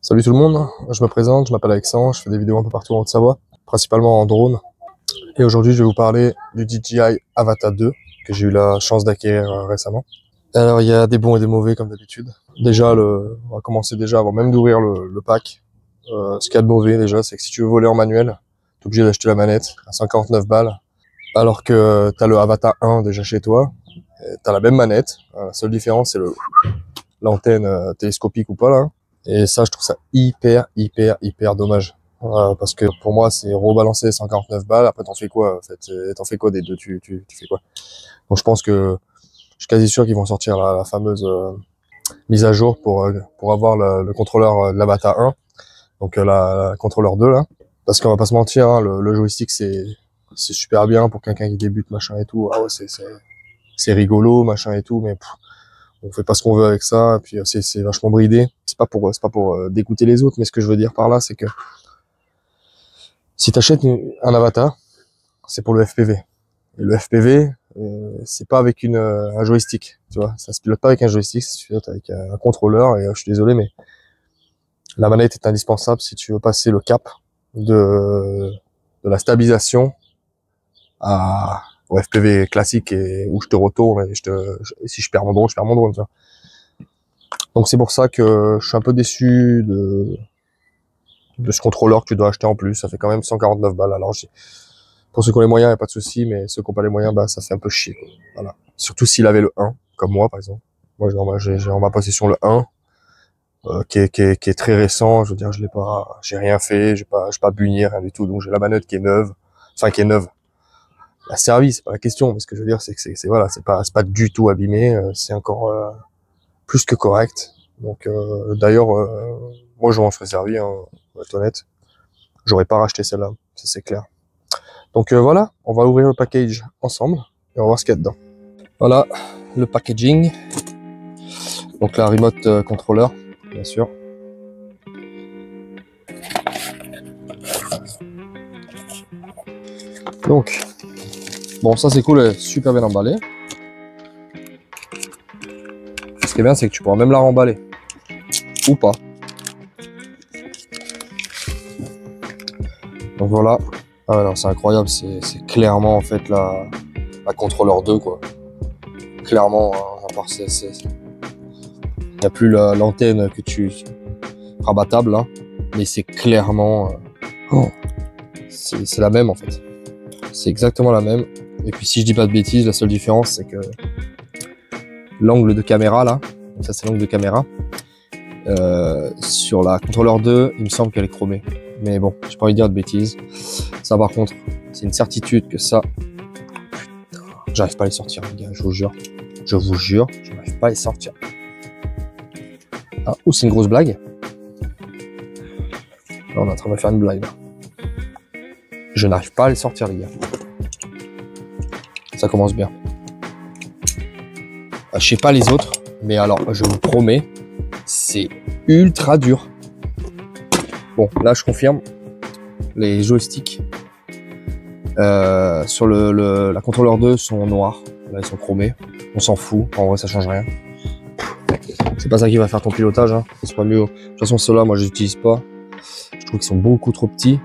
Salut tout le monde, je me présente, je m'appelle Alexandre, je fais des vidéos un peu partout en Haute-Savoie, principalement en drone. Et aujourd'hui, je vais vous parler du DJI Avata 2 que j'ai eu la chance d'acquérir récemment. Alors, il y a des bons et des mauvais comme d'habitude. Déjà, on va commencer déjà avant même d'ouvrir le pack. Ce qu'il y a de mauvais déjà, c'est que si tu veux voler en manuel, t'es obligé d'acheter la manette à 149 balles, alors que t'as le Avata 1 déjà chez toi, t'as la même manette. La seule différence, c'est l'antenne télescopique ou pas là. Et ça, je trouve ça hyper dommage. Parce que pour moi, c'est rebalancer 149 balles. Après, t'en fais quoi, en fait? T'en fais quoi des deux? Tu fais quoi? Donc, je pense que, je suis quasi sûr qu'ils vont sortir la fameuse mise à jour pour avoir le contrôleur de l'Avata 1. Donc, la contrôleur 2, là. Parce qu'on va pas se mentir, hein, le joystick, c'est super bien pour quelqu'un qui débute, machin et tout. Ah ouais, c'est rigolo, machin et tout, mais on fait pas ce qu'on veut avec ça, et puis c'est vachement bridé. C'est pas pour dégoûter les autres, mais ce que je veux dire par là, c'est que si t'achètes un Avata, c'est pour le FPV. Et le FPV, c'est pas avec un joystick, tu vois. Ça se pilote pas avec un joystick, ça se pilote avec un contrôleur. Et je suis désolé, mais la manette est indispensable si tu veux passer le cap de la stabilisation au FPV classique et où je te retourne et si je perds mon drone, tu vois. Donc c'est pour ça que je suis un peu déçu de ce contrôleur que tu dois acheter en plus. Ça fait quand même 149 balles. Alors pour ceux qui ont les moyens, il n'y a pas de souci, mais ceux qui n'ont pas les moyens, bah ça fait un peu chier, quoi. Voilà. Surtout s'il avait le 1, comme moi par exemple. Moi j'ai en ma possession le 1, qui est très récent. Je veux dire, j'ai rien fait, j'ai pas bugné, rien du tout. Donc j'ai la manette qui est neuve, enfin qui est neuve. La service, c'est pas la question, mais ce que je veux dire, c'est que voilà, c'est pas du tout abîmé, c'est encore plus que correct. Donc d'ailleurs, moi je m'en serais servi, hein, pour être honnête. J'aurais pas racheté celle-là, ça c'est clair. Donc voilà, on va ouvrir le package ensemble et on va voir ce qu'il y a dedans. Voilà le packaging. Donc la remote controller, bien sûr. Donc bon, ça c'est cool, elle est super bien emballée. Ce qui est bien, c'est que tu pourras même la remballer ou pas. Donc voilà. Ah non, c'est incroyable, c'est clairement en fait la contrôleur 2, quoi. Clairement, hein, à part il n'y a plus l'antenne que tu rabattable, hein, mais c'est clairement c'est la même en fait. C'est exactement la même. Et puis si je dis pas de bêtises, la seule différence c'est que l'angle de caméra là, ça c'est l'angle de caméra. Sur la contrôleur 2, il me semble qu'elle est chromée. Mais bon, j'ai pas envie de dire de bêtises. Ça par contre, c'est une certitude que ça... J'arrive pas à les sortir, les gars, je vous jure. Je vous jure, je n'arrive pas à les sortir. Ah, ou c'est une grosse blague. Là, on est en train de faire une blague, là. Je n'arrive pas à les sortir, les gars. Ça commence bien. Je sais pas les autres, mais alors, je vous promets, c'est ultra dur. Bon, là, je confirme. Les joysticks sur la contrôleur 2 sont noirs. Là, ils sont chromés. On s'en fout. En vrai, ça change rien. C'est pas ça qui va faire ton pilotage, hein. C'est pas mieux. De toute façon, ceux-là, moi, je les utilise pas. Je trouve qu'ils sont beaucoup trop petits.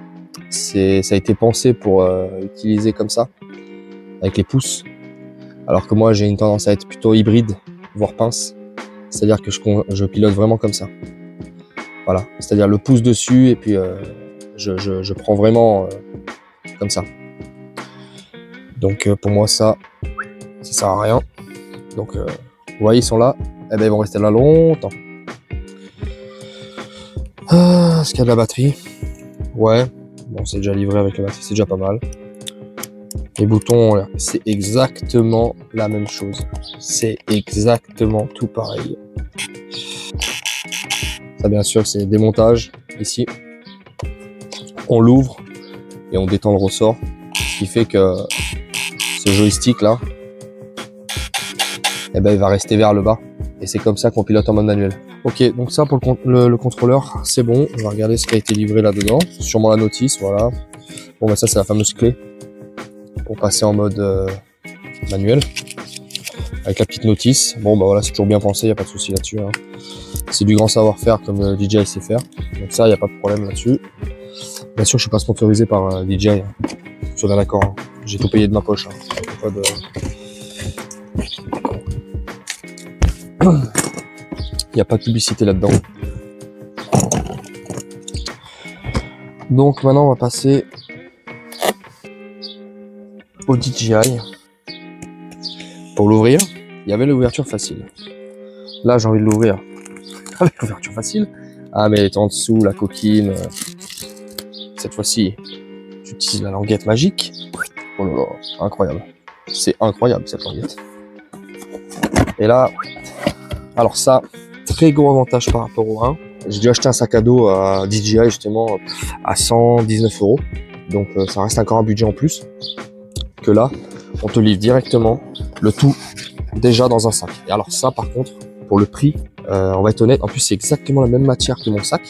Ça a été pensé pour utiliser comme ça, avec les pouces. Alors que moi, j'ai une tendance à être plutôt hybride, voire pince. C'est-à-dire que je pilote vraiment comme ça. Voilà. C'est-à-dire le pouce dessus et puis je prends vraiment comme ça. Donc pour moi, ça sert à rien. Donc vous voyez, ils sont là. Eh ben, ils vont rester là longtemps. Est-ce qu'il y a de la batterie? Ouais. Bon, c'est déjà livré avec la batterie, c'est déjà pas mal. Les boutons, c'est exactement la même chose. C'est exactement tout pareil. Ça, bien sûr, c'est démontage ici. On l'ouvre et on détend le ressort. Ce qui fait que ce joystick là, eh ben, il va rester vers le bas. Et c'est comme ça qu'on pilote en mode manuel. Ok, donc ça pour le contrôleur, c'est bon. On va regarder ce qui a été livré là-dedans. Sûrement la notice, voilà. Bon, bah ça, c'est la fameuse clé pour passer en mode manuel. avec la petite notice. Bon bah voilà, c'est toujours bien pensé, il n'y a pas de souci là-dessus. Hein. C'est du grand savoir-faire comme DJI sait faire. Donc ça, il n'y a pas de problème là-dessus. Bien sûr, je suis pas sponsorisé par DJI. Hein. Je suis bien d'accord. Hein. J'ai tout payé de ma poche. Hein. Pas de... Il n'y a pas de publicité là-dedans. Donc maintenant, on va passer au DJI. Pour l'ouvrir, il y avait l'ouverture facile. Là, j'ai envie de l'ouvrir avec l'ouverture facile. Ah, mais elle est en dessous, la coquine. Cette fois-ci, j'utilise la languette magique. Oh là là, incroyable. C'est incroyable cette languette. Et là, alors ça, très gros avantage par rapport au 1. J'ai dû acheter un sac à dos à DJI justement à 119 €. Donc ça reste encore un budget en plus. Que là, on te livre directement le tout déjà dans un sac. Et alors ça, par contre, pour le prix, on va être honnête, en plus c'est exactement la même matière que mon sac.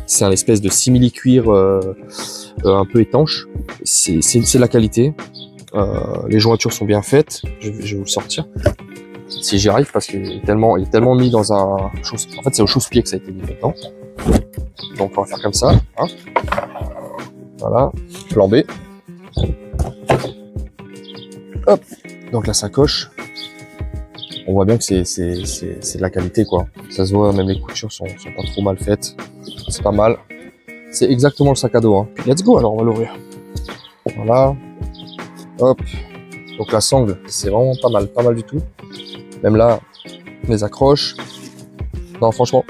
C'est un espèce de simili-cuir un peu étanche. C'est de la qualité. Les jointures sont bien faites. Je vais vous le sortir. Si j'y arrive, parce qu'il est tellement mis dans un... En fait, c'est au chausse-pied que ça a été mis maintenant. Donc on va faire comme ça. Hein. Voilà. Plan B. Hop. Donc la sacoche. On voit bien que c'est de la qualité, quoi. Ça se voit, même les coutures sont pas trop mal faites. C'est pas mal. C'est exactement le sac à dos. Hein. Let's go, alors on va l'ouvrir. Voilà. Hop. Donc la sangle, c'est vraiment pas mal du tout. Même là, les accroches. Non, franchement,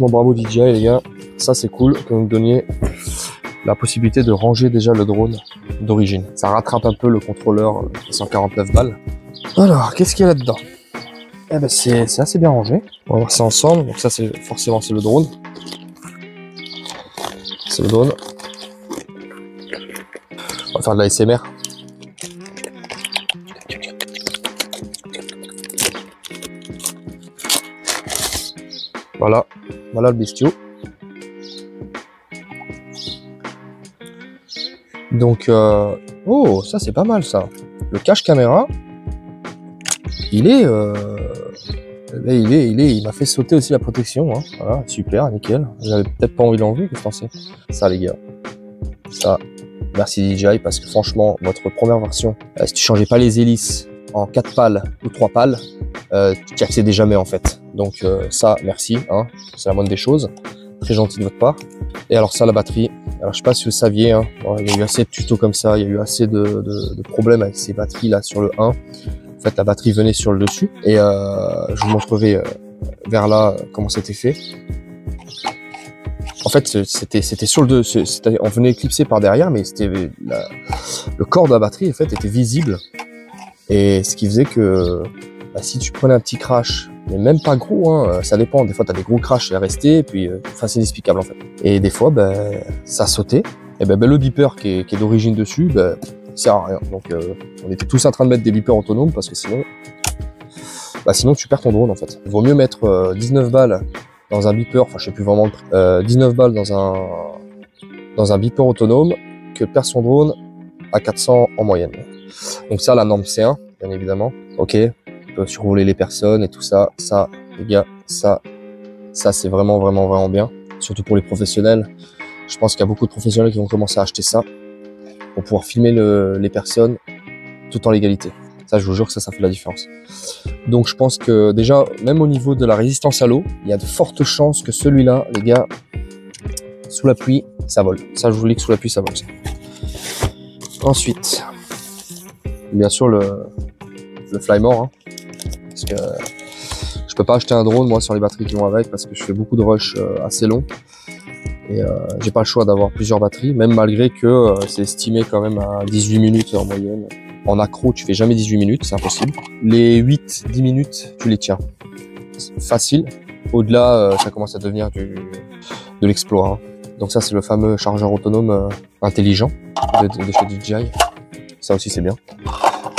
bravo DJI, les gars. Ça, c'est cool que vous me donniez la possibilité de ranger déjà le drone d'origine. Ça rattrape un peu le contrôleur 149 balles. Alors, qu'est-ce qu'il y a là-dedans? Eh ben, c'est assez bien rangé. On va voir ça ensemble. Donc ça, c'est forcément le drone. C'est le drone. On va faire de la ASMR. Voilà, voilà le bestiau. Donc, oh, ça c'est pas mal ça. Le cache caméra, il m'a fait sauter aussi la protection. Hein. Voilà, super, nickel. J'avais peut-être pas envie de l'enlever, qu'est-ce que t'en sais? Ça les gars, ça, merci DJI parce que franchement, votre première version, si tu changeais pas les hélices en 4 pales ou 3 pales, tu n'y accédais jamais en fait. Donc ça, merci, hein, c'est la moindre des choses. Très gentil de votre part. Et alors ça, la batterie. Alors je sais pas si vous saviez, hein, il y a eu assez de tutos comme ça, il y a eu assez de problèmes avec ces batteries là sur le 1. En fait, la batterie venait sur le dessus. Et je vous montrerai vers là comment c'était fait. En fait, c'était sur le dessus, on venait éclipser par derrière, mais c'était le corps de la batterie en fait était visible. Et ce qui faisait que bah, si tu prenais un petit crash, mais même pas gros, hein, ça dépend, des fois tu as des gros crashs à rester, puis c'est inexplicable en fait. Et des fois, ça sautait, et le beeper qui est d'origine dessus, il sert à rien. Donc on était tous en train de mettre des beepers autonomes, parce que sinon tu perds ton drone en fait. Il vaut mieux mettre 19 balles dans un beeper, enfin je sais plus vraiment le prix, 19 balles dans un beeper autonome, que perdre son drone à 400 en moyenne. Donc ça, la norme C1, bien évidemment. Ok, on peut survoler les personnes et tout ça. Ça, les gars, ça c'est vraiment bien. Surtout pour les professionnels. Je pense qu'il y a beaucoup de professionnels qui vont commencer à acheter ça pour pouvoir filmer les personnes tout en légalité. Ça, je vous jure que ça fait la différence. Donc je pense que déjà, même au niveau de la résistance à l'eau, il y a de fortes chances que celui-là, les gars, sous la pluie, ça vole. Ça, je vous dis que sous la pluie, ça vole. Ça. Ensuite, bien sûr le Flymore, hein, parce que je peux pas acheter un drone moi sur les batteries qui vont avec, parce que je fais beaucoup de rush assez long et j'ai pas le choix d'avoir plusieurs batteries, même malgré que c'est estimé quand même à 18 minutes en moyenne. En accro, tu fais jamais 18 minutes, c'est impossible. Les 8-10 minutes, tu les tiens. Facile. Au-delà, ça commence à devenir de l'exploit. Hein. Donc ça, c'est le fameux chargeur autonome intelligent de chez DJI. Ça aussi, c'est bien.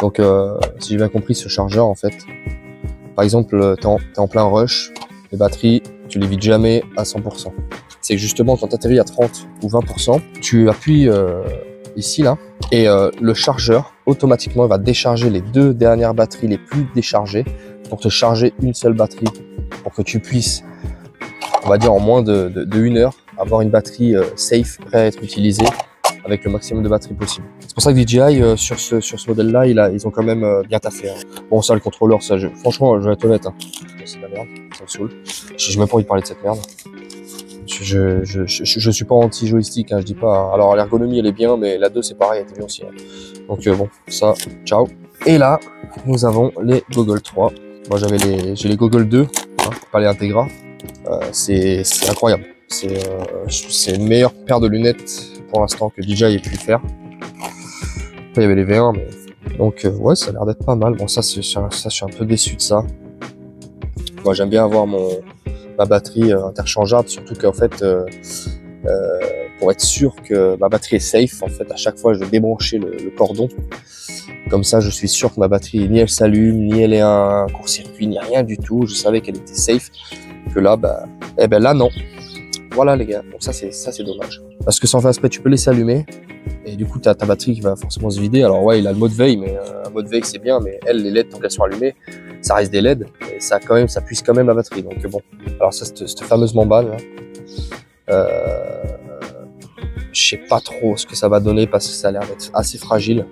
Donc, si j'ai bien compris, ce chargeur, en fait, par exemple, t'es en plein rush, les batteries, tu les vides jamais à 100%. C'est que justement, quand t'atterris à 30 ou 20%, tu appuies ici, là, et le chargeur automatiquement, il va décharger les 2 dernières batteries les plus déchargées pour te charger une seule batterie, pour que tu puisses, on va dire en moins de 1 heure, avoir une batterie safe, prête à être utilisée avec le maximum de batterie possible. C'est pour ça que DJI, sur ce modèle-là, ils ont quand même bien taffé. Hein. Bon, ça, le contrôleur, ça, franchement, je vais être honnête, hein. C'est de la merde, ça me saoule. J'ai même pas envie de parler de cette merde. Je suis pas anti-joystick, hein, je dis pas. Hein. Alors, l'ergonomie, elle est bien, mais la 2, c'est pareil, elle était bien aussi. Hein. Donc, bon, ça, ciao. Et là, nous avons les Google 3. Moi, j'ai les Google 2, hein, pas les Integra. C'est incroyable. C'est une meilleure paire de lunettes pour l'instant que DJI ait pu faire. Après, il y avait les V1, mais donc ouais, ça a l'air d'être pas mal. Bon, ça, je suis un peu déçu de ça. Moi, j'aime bien avoir ma batterie interchangeable, surtout qu'en fait, pour être sûr que ma batterie est safe, en fait, à chaque fois, je vais débrancher le cordon. Comme ça, je suis sûr que ma batterie, ni elle s'allume, ni elle est un court-circuit, ni rien du tout. Je savais qu'elle était safe. Que là, eh ben là, non. Voilà les gars, donc ça c'est dommage. Parce que sans faire exprès, tu peux laisser allumer et du coup t'as ta batterie qui va forcément se vider. Alors ouais, il a le mode veille, mais un mode veille c'est bien, mais les LED tant qu'elles sont allumées, ça reste des LED et ça puise quand même la batterie. Donc bon, alors ça cette fameuse membrane là, je sais pas trop ce que ça va donner parce que ça a l'air d'être assez fragile.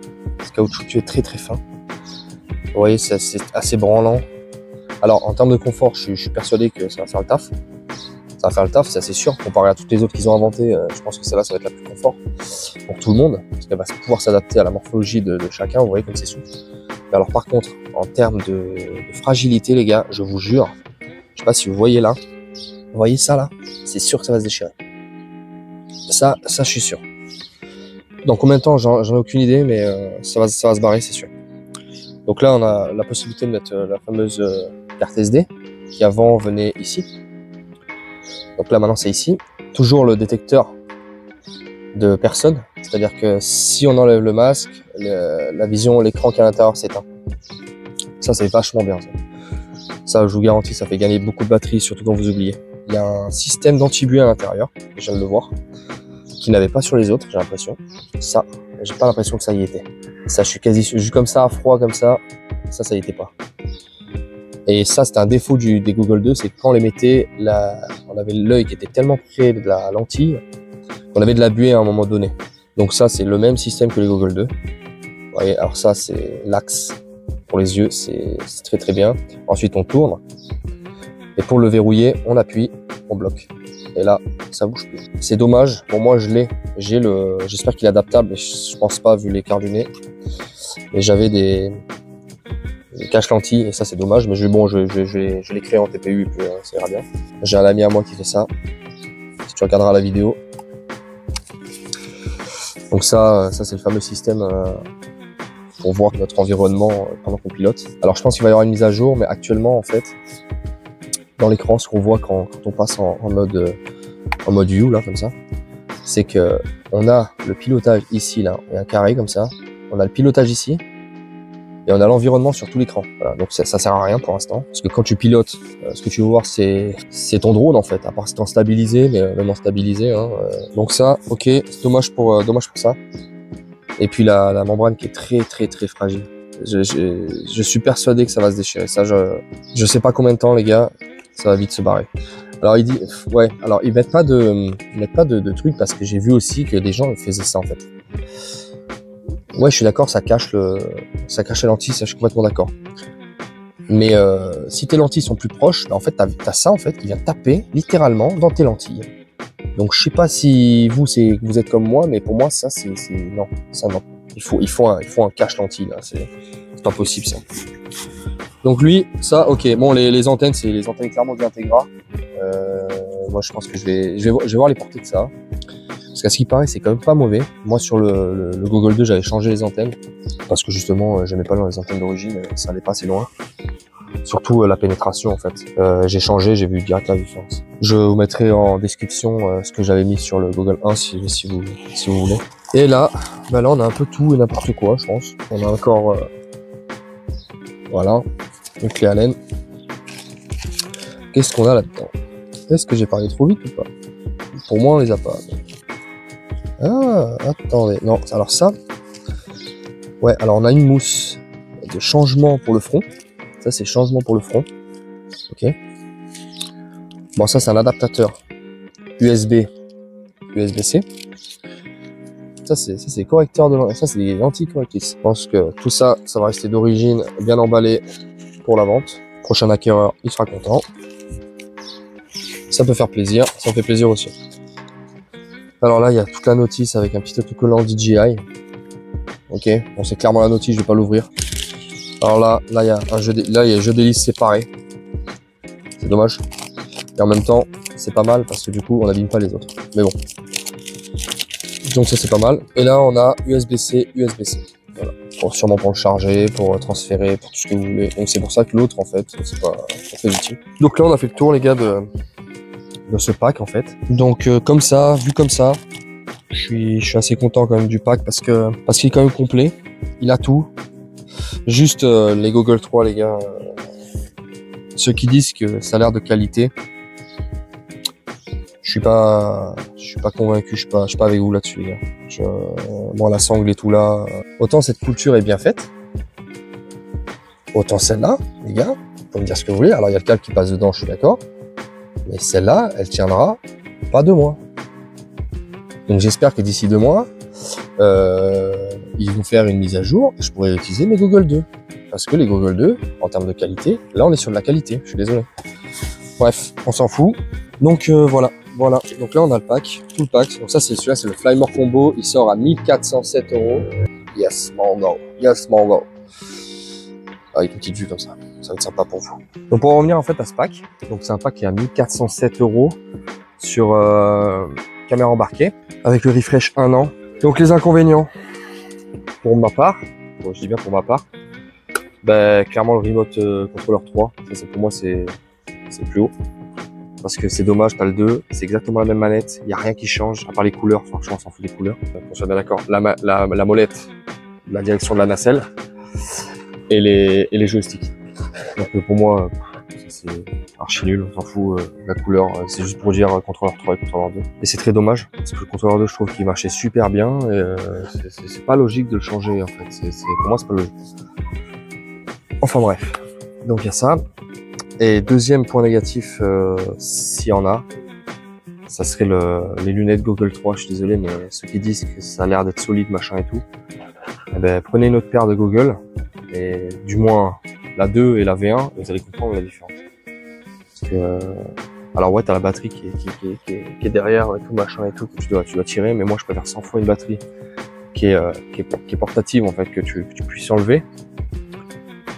Ce caoutchouc est très très fin. Vous voyez, c'est assez branlant. Alors en termes de confort, je suis persuadé que ça va faire le taf. Ça va faire le taf, c'est assez sûr. Comparé à toutes les autres qu'ils ont inventées, je pense que celle-là, ça va être la plus confort pour tout le monde, parce qu'elle va pouvoir s'adapter à la morphologie de chacun. Vous voyez comme c'est souple. Mais alors par contre, en termes de fragilité, les gars, je vous jure, je sais pas si vous voyez là, vous voyez ça là, c'est sûr que ça va se déchirer. Ça, je suis sûr. Dans combien de temps, j'en ai aucune idée, mais ça va se barrer, c'est sûr. Donc là, on a la possibilité de mettre la fameuse carte SD qui avant venait ici. Donc là maintenant c'est ici, toujours le détecteur de personne, c'est-à-dire que si on enlève le masque, la vision, l'écran qui est à l'intérieur s'éteint. Ça c'est vachement bien. Ça je vous garantis, ça fait gagner beaucoup de batterie, surtout quand vous oubliez. Il y a un système d'anti-buée à l'intérieur, je viens de le voir, qui n'avait pas sur les autres, j'ai l'impression. Ça, j'ai pas l'impression que ça y était. Ça je suis quasi juste comme ça, à froid comme ça y était pas. Et ça, c'était un défaut des Google 2, c'est que quand on les mettait, on avait l'œil qui était tellement près de la lentille qu'on avait de la buée à un moment donné. Donc ça, c'est le même système que les Google 2. Vous voyez, alors ça, c'est l'axe pour les yeux, c'est très très bien. Ensuite, on tourne. Et pour le verrouiller, on appuie, on bloque. Et là, ça bouge plus. C'est dommage. Bon, moi, je l'ai. J'espère qu'il est adaptable, mais je pense pas vu l'écart du nez. Et j'avais des cache lentilles et ça c'est dommage, mais je l'ai créé en TPU et puis ça ira bien. J'ai un ami à moi qui fait ça, si tu regarderas la vidéo. Donc ça c'est le fameux système pour voir notre environnement pendant qu'on pilote. Alors je pense qu'il va y avoir une mise à jour, mais actuellement en fait, dans l'écran, ce qu'on voit quand on passe en mode view là comme ça, c'est que on a le pilotage ici là, il y a un carré comme ça, on a le pilotage ici. Et on a l'environnement sur tout l'écran. Voilà, donc ça sert à rien pour l'instant. Parce que quand tu pilotes, ce que tu veux voir, c'est ton drone en fait. À part c'est en stabilisé, mais même en stabilisé. Hein, donc ça, ok, c'est dommage pour ça. Et puis la membrane qui est très très très fragile. Je suis persuadé que ça va se déchirer. Ça, je sais pas combien de temps les gars, ça va vite se barrer. Alors il dit, ouais, alors ils mettent pas de trucs parce que j'ai vu aussi que des gens faisaient ça en fait. Ouais, je suis d'accord, ça cache la lentille, ça je suis complètement d'accord. Mais si tes lentilles sont plus proches, bah, en fait t'as ça en fait qui vient taper littéralement dans tes lentilles. Donc je sais pas si vous êtes comme moi, mais pour moi ça non. Il faut un cache lentille là, c'est pas possible ça. Donc lui, ça ok. Bon les antennes, c'est les antennes clairement de Integra. Moi je pense que je vais voir les portées de ça. Parce qu'à ce qui paraît, c'est quand même pas mauvais. Moi, sur le Google 2, j'avais changé les antennes. Parce que justement, j'aimais pas les antennes d'origine, ça allait pas assez loin. Surtout la pénétration, en fait. J'ai changé, j'ai vu direct la différence. Je vous mettrai en description ce que j'avais mis sur le Google 1 si vous voulez. Et là, là, on a un peu tout et n'importe quoi, je pense. On a encore, voilà, une clé Allen. Qu'est-ce qu'on a là-dedans? Est-ce que j'ai parlé trop vite ou pas? Pour moi, on les a pas. Ah, attendez. Non, alors ça, Ouais, alors on a une mousse de changement pour le front. Ça, c'est changement pour le front. Ok. Bon, ça, c'est un adaptateur USB, USB-C. Ça, c'est correcteur de ça, c'est des anti-correctrices. Je pense que tout ça, ça va rester d'origine, bien emballé pour la vente. Prochain acquéreur, il sera content. Ça peut faire plaisir, ça me fait plaisir aussi. Alors là, il y a toute la notice avec un petit autocollant DJI. Ok, bon, c'est clairement la notice, je vais pas l'ouvrir. Alors là, il y a un jeu, là, il y a jeu d'hélice séparé. C'est dommage. Et en même temps, c'est pas mal parce que du coup, on n'abîme pas les autres. Mais bon. Donc ça, c'est pas mal. Et là, on a USB-C, USB-C. Voilà. Sûrement pour le charger, pour transférer, pour tout ce que vous voulez. Donc c'est pour ça que l'autre, en fait, c'est pas très utile. Donc là, on a fait le tour, les gars, de ce pack, en fait. Donc comme ça, vu comme ça, je suis assez content quand même du pack parce qu'il est quand même complet. Il a tout. Juste les Google 3, les gars. Ceux qui disent que ça a l'air de qualité, je suis pas convaincu. Je suis pas avec vous là-dessus, les gars. Moi, la sangle et tout là. Autant cette couture est bien faite, autant celle-là, les gars. Vous pouvez me dire ce que vous voulez. Alors il y a le câble qui passe dedans, je suis d'accord. Mais celle-là, elle tiendra pas 2 mois. Donc j'espère que d'ici 2 mois, ils vont faire une mise à jour et je pourrai utiliser mes Google 2. Parce que les Google 2, en termes de qualité, là on est sur de la qualité, je suis désolé. Bref, on s'en fout. Donc voilà. Donc là on a le pack, tout le pack. Donc ça c'est celui-là, c'est le Flymore Combo. Il sort à 1407 €. Yes, Mongo. Yes, Mongo. Avec une petite vue comme ça. Ça va être sympa pour vous. Donc pour en revenir en fait à ce pack, donc c'est un pack qui est à 1407 € sur caméra embarquée avec le refresh 1 an. Donc les inconvénients pour ma part, bon, je dis bien pour ma part, ben clairement le remote controller 3, ça c'est pour moi c'est plus haut parce que c'est dommage, t'as le 2, c'est exactement la même manette, il y a rien qui change à part les couleurs, franchement on s'en fout des couleurs. On soit bien d'accord, la molette, la direction de la nacelle et les joysticks. Donc pour moi c'est archi nul, on s'en fout, la couleur, c'est juste pour dire contrôleur 3 et contrôleur 2. Et c'est très dommage, parce que le contrôleur 2, je trouve qu'il marchait super bien, et c'est pas logique de le changer, en fait. Pour moi, c'est pas logique. Enfin bref, donc il y a ça. Et deuxième point négatif, s'il y en a, ça serait les lunettes Google 3, je suis désolé, mais ceux qui disent que ça a l'air d'être solide, machin et tout, eh ben, prenez une autre paire de Google, et du moins la 2 et la V1, et vous allez comprendre la différence. Parce que, alors ouais, t'as la batterie qui est derrière et tout machin et tout que tu dois tirer, mais moi je préfère 100 fois une batterie qui est portative en fait, que tu puisses enlever,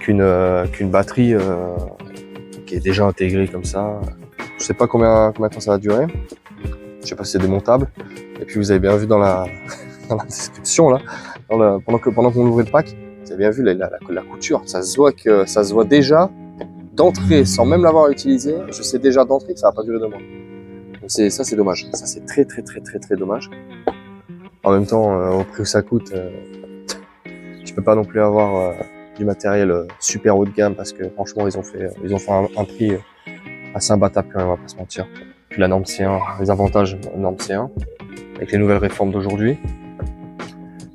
qu'une batterie qui est déjà intégrée comme ça. Je sais pas combien de temps ça va durer. Je sais pas si c'est démontable. Et puis vous avez bien vu dans la description là, pendant qu'on ouvrait le pack, vous avez bien vu la couture. Ça se voit déjà d'entrée, sans même l'avoir utilisé. Je sais déjà d'entrée que ça va pas durer 2 mois. Donc ça c'est dommage. Ça c'est très dommage. En même temps, au prix où ça coûte, tu peux pas non plus avoir du matériel super haut de gamme parce que franchement ils ont fait un prix assez imbattable quand même, on va pas se mentir. Puis la norme C1, les avantages de la norme C1 avec les nouvelles réformes d'aujourd'hui.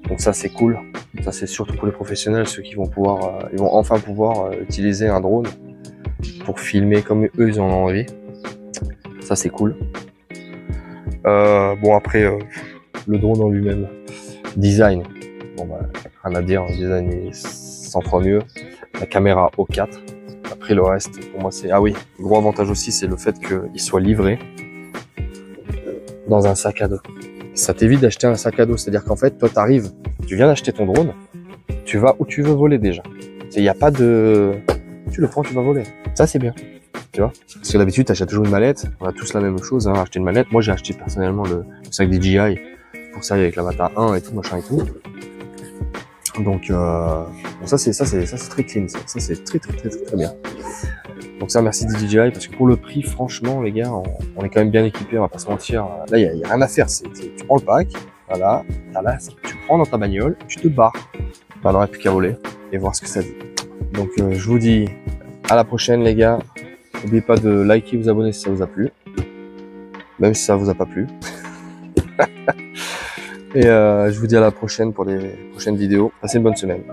Donc ça c'est cool. Ça c'est surtout pour les professionnels, ceux qui vont pouvoir, ils vont enfin pouvoir utiliser un drone pour filmer comme eux ils en ont envie. Ça c'est cool. Bon après le drone en lui-même, design. Bon bah rien à dire, le design est 100 fois mieux. La caméra O4. Après le reste, pour moi c'est... Ah oui, le gros avantage aussi c'est le fait qu'il soit livré dans un sac à dos. Ça t'évite d'acheter un sac à dos, c'est-à-dire qu'en fait toi t'arrives, tu viens d'acheter ton drone, tu vas où tu veux voler déjà. Il n'y a pas de... Tu le prends, tu vas voler. Ça c'est bien, tu vois. Parce que d'habitude t'achètes toujours une mallette, on a tous la même chose, hein, acheter une mallette. Moi j'ai acheté personnellement le sac DJI pour ça avec l'Avatar 1 et tout machin et tout. Donc bon, ça c'est très clean, ça c'est très bien. Donc ça merci DJI parce que pour le prix franchement les gars on est quand même bien équipés, on va pas se mentir. Là il y a rien à faire, tu prends le pack, voilà, là, tu prends dans ta bagnole, tu te barres. On n'aurait plus qu'à voler et voir ce que ça dit. Donc je vous dis à la prochaine les gars. N'oubliez pas de liker, vous abonner si ça vous a plu, même si ça vous a pas plu. Et je vous dis à la prochaine pour les prochaines vidéos. Passez une bonne semaine.